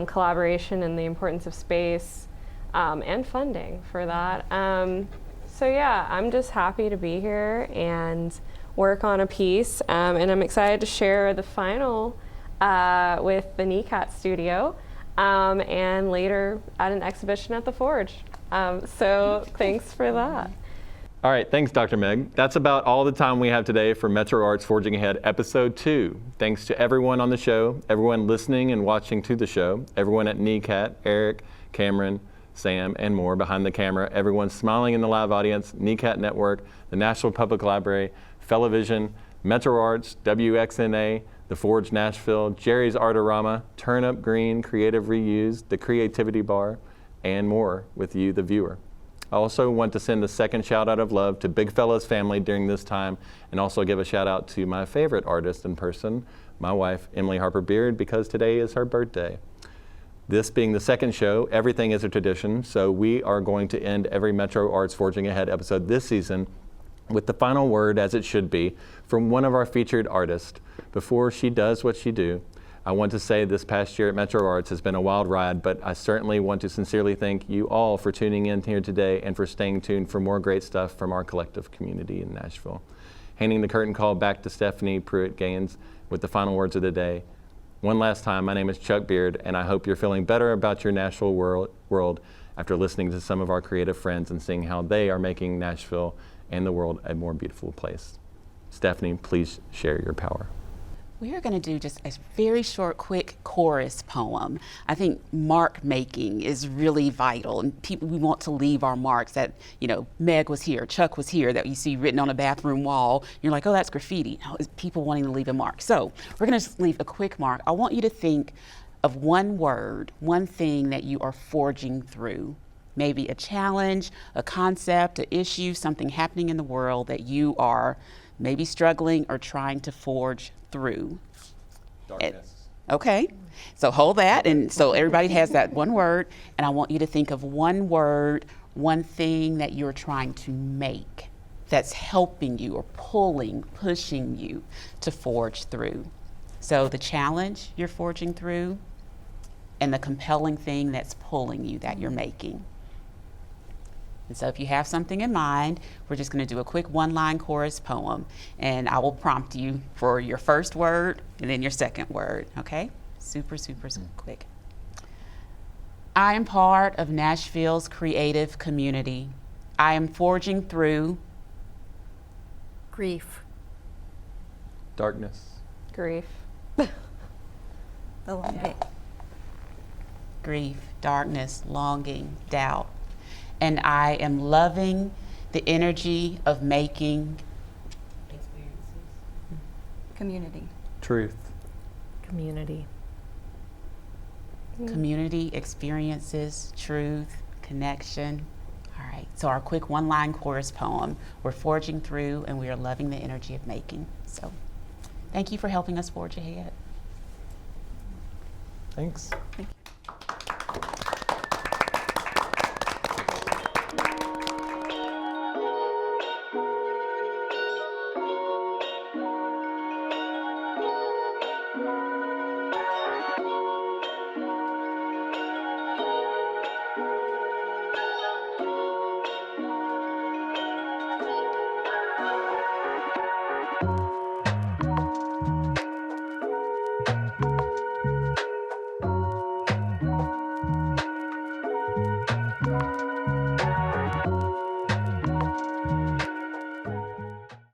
collaboration and the importance of space and funding for that. So yeah, I'm just happy to be here and work on a piece, and I'm excited to share the final with the NECAT studio and later at an exhibition at the Forge. So thanks for that. All right, thanks, Dr. Meg. That's about all the time we have today for Metro Arts Forging Ahead Episode 2. Thanks to everyone on the show, everyone listening and watching to the show, everyone at NECAT, Eric, Cameron, Sam, and more behind the camera, everyone smiling in the live audience, NECAT Network, the Nashville Public Library, Fellovision, Metro Arts, WXNA, the Forge Nashville, Jerry's Artorama, Turnip Green, Creative Reuse, the Creativity Bar, and more with you, the viewer. I also want to send a second shout out of love to Big Fella's family during this time, and also give a shout out to my favorite artist in person, my wife, Emily Harper Beard, because today is her birthday. This being the second show, everything is a tradition, so we are going to end every Metro Arts Forging Ahead episode this season with the final word, as it should be, from one of our featured artists. Before she does what she do, I want to say this past year at Metro Arts has been a wild ride, but I certainly want to sincerely thank you all for tuning in here today and for staying tuned for more great stuff from our collective community in Nashville. Handing the curtain call back to Stephanie Pruitt-Gaines with the final words of the day. One last time, my name is Chuck Beard, and I hope you're feeling better about your Nashville world after listening to some of our creative friends and seeing how they are making Nashville and the world a more beautiful place. Stephanie, please share your power. We are going to do just a very short, quick chorus poem. I think mark making is really vital, and we want to leave our marks that, Meg was here, Chuck was here, that you see written on a bathroom wall. You're like, oh, that's graffiti. No, it's people wanting to leave a mark. So we're going to just leave a quick mark. I want you to think of one word, one thing that you are forging through. Maybe a challenge, a concept, an issue, something happening in the world that you are maybe struggling or trying to forge through. Darkness. Okay, so hold that, and so everybody has that one word, and I want you to think of one word, one thing that you're trying to make that's helping you or pushing you to forge through. So the challenge you're forging through and the compelling thing that's pulling you that you're making. And so if you have something in mind, we're just going to do a quick one-line chorus poem, and I will prompt you for your first word and then your second word, okay? Super quick. I am part of Nashville's creative community. I am forging through Grief. Darkness. Grief. The longing. grief, darkness, longing, doubt. And I am loving the energy of making Community. Truth. Community. community experiences, truth, connection. All right, so our quick one-line chorus poem. We're forging through and we are loving the energy of making. So thank you for helping us forge ahead. Thanks. Thank you.